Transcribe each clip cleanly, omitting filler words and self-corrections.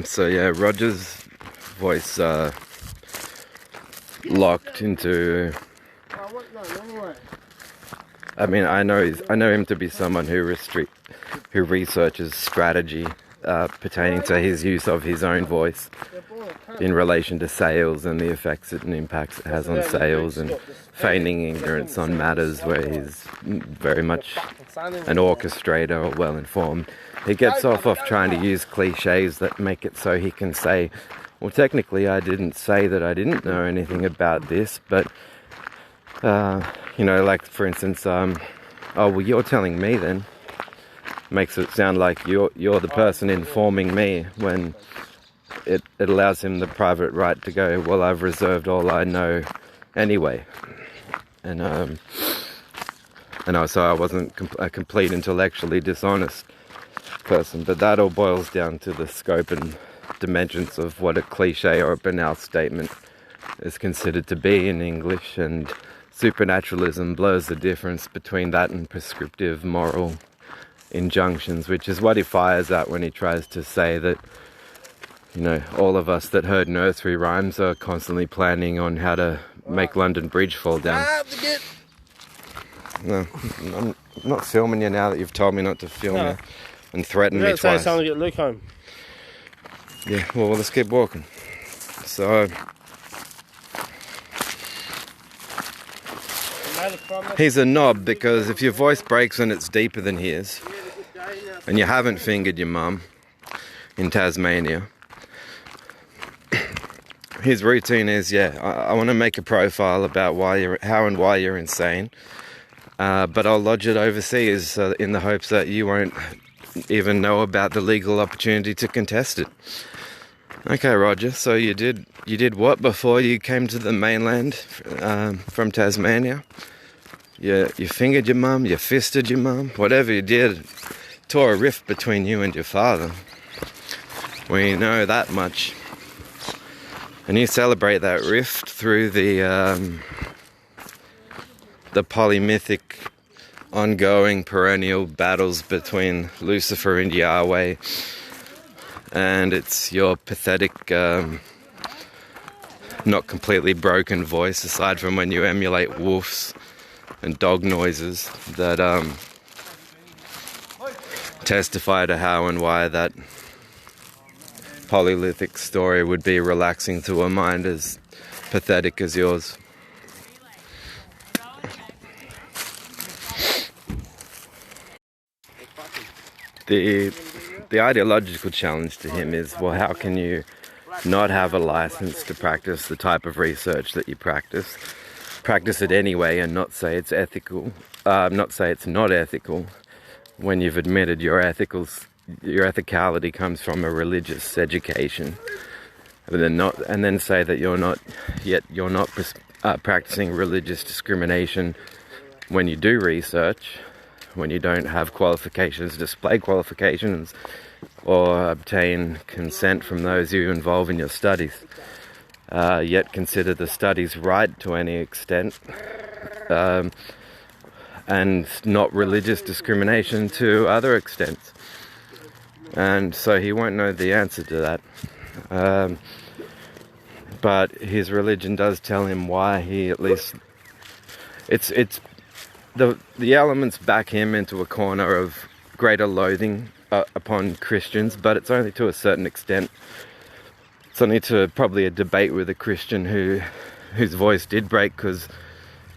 So yeah, Roger's voice locked into. I mean, I know him to be someone who researches strategy pertaining to his use of his own voice in relation to sales and the effects and impacts it has on sales, and feigning ignorance on matters where he's very much an orchestrator or well-informed. He gets off trying to use cliches that make it so he can say, well, technically I didn't say that I didn't know anything about this, but you know, like for instance, oh well, you're telling me then. Makes it sound like you're the person informing me, when it allows him the private right to go, well, I've reserved all I know anyway. And so I wasn't a complete intellectually dishonest person. But that all boils down to the scope and dimensions of what a cliche or a banal statement is considered to be in English, and supernaturalism blurs the difference between that and prescriptive moral injunctions, which is what he fires at when he tries to say that, you know, all of us that heard nursery rhymes are constantly planning on how to make London Bridge fall down. No, I'm not filming you now that you've told me not to film you and threatened me twice. Say something to get Luke home. Yeah, well, let's keep walking. So he's a knob because if your voice breaks and it's deeper than his, and you haven't fingered your mum in Tasmania, his routine is, I want to make a profile about how and why you're insane, but I'll lodge it overseas in the hopes that you won't even know about the legal opportunity to contest it. Okay, Roger, so you did what before you came to the mainland from Tasmania? You fingered your mum, you fisted your mum, whatever you did, tore a rift between you and your father. We know that much. And you celebrate that rift through the polymythic, ongoing, perennial battles between Lucifer and Yahweh. And it's your pathetic, not completely broken voice, aside from when you emulate wolves and dog noises, that testify to how and why that polylythic story would be relaxing to a mind as pathetic as yours. The ideological challenge to him is, well, how can you not have a license to practice the type of research that you practice it anyway, and not say it's ethical, not say it's not ethical, when you've admitted your ethicality comes from a religious education, and then say that you're not practicing religious discrimination when you do research, when you don't have qualifications, display qualifications, or obtain consent from those you involve in your studies, yet consider the studies right to any extent, and not religious discrimination to other extents. And so he won't know the answer to that. But his religion does tell him why he at least... It's the elements back him into a corner of greater loathing upon Christians, but it's only to a certain extent. It's only to probably a debate with a Christian whose voice did break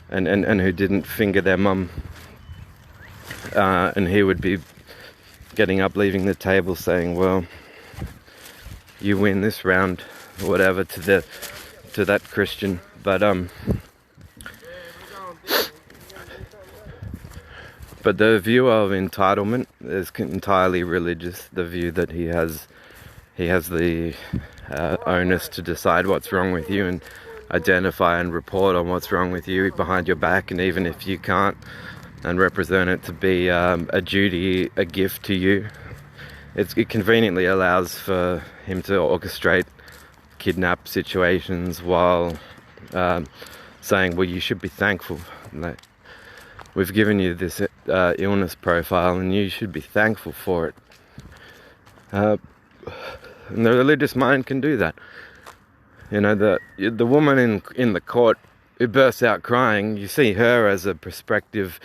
and who didn't finger their mum, and he would be getting up, leaving the table, saying, well, you win this round, or whatever, to that Christian. But the view of entitlement is entirely religious. The view that he has the onus to decide what's wrong with you and identify and report on what's wrong with you behind your back, and even if you can't, and represent it to be a duty, a gift to you. It conveniently allows for him to orchestrate kidnap situations while saying, well, you should be thankful. Like, we've given you this illness profile and you should be thankful for it. And the religious mind can do that. You know, the woman in the court who bursts out crying, you see her as a prospective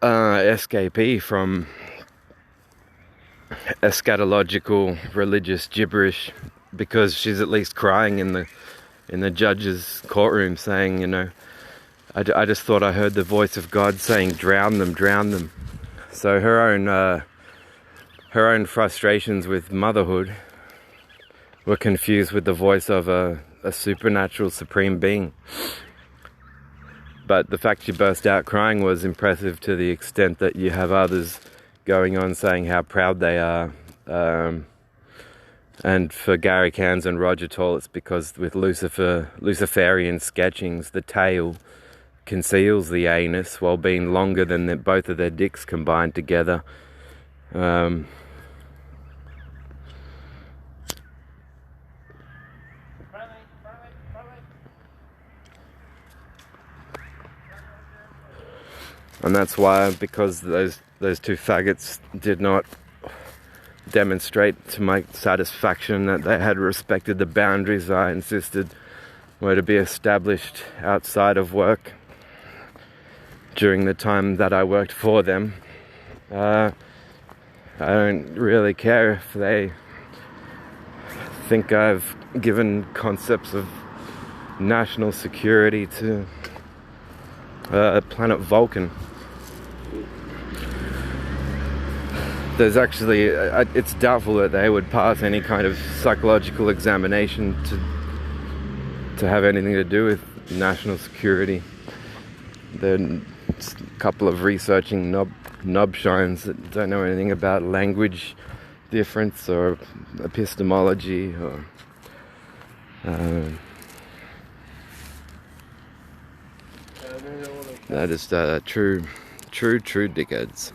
escapee from eschatological religious gibberish, because she's at least crying in the judge's courtroom saying, you know, I just thought I heard the voice of God saying, drown them, drown them. So her own frustrations with motherhood were confused with the voice of a supernatural supreme being. But the fact she burst out crying was impressive, to the extent that you have others going on saying how proud they are. And for Gary Cairns and Roger Tall, it's because with Luciferian sketchings, the tail conceals the anus while being longer than both of their dicks combined together. And that's why, because those two faggots did not demonstrate to my satisfaction that they had respected the boundaries I insisted were to be established outside of work during the time that I worked for them. I don't really care if they think I've given concepts of national security to planet Vulcan. There's actually, it's doubtful that they would pass any kind of psychological examination to have anything to do with national security. There are a couple of researching knobshines that don't know anything about language difference or epistemology or that is true dickheads.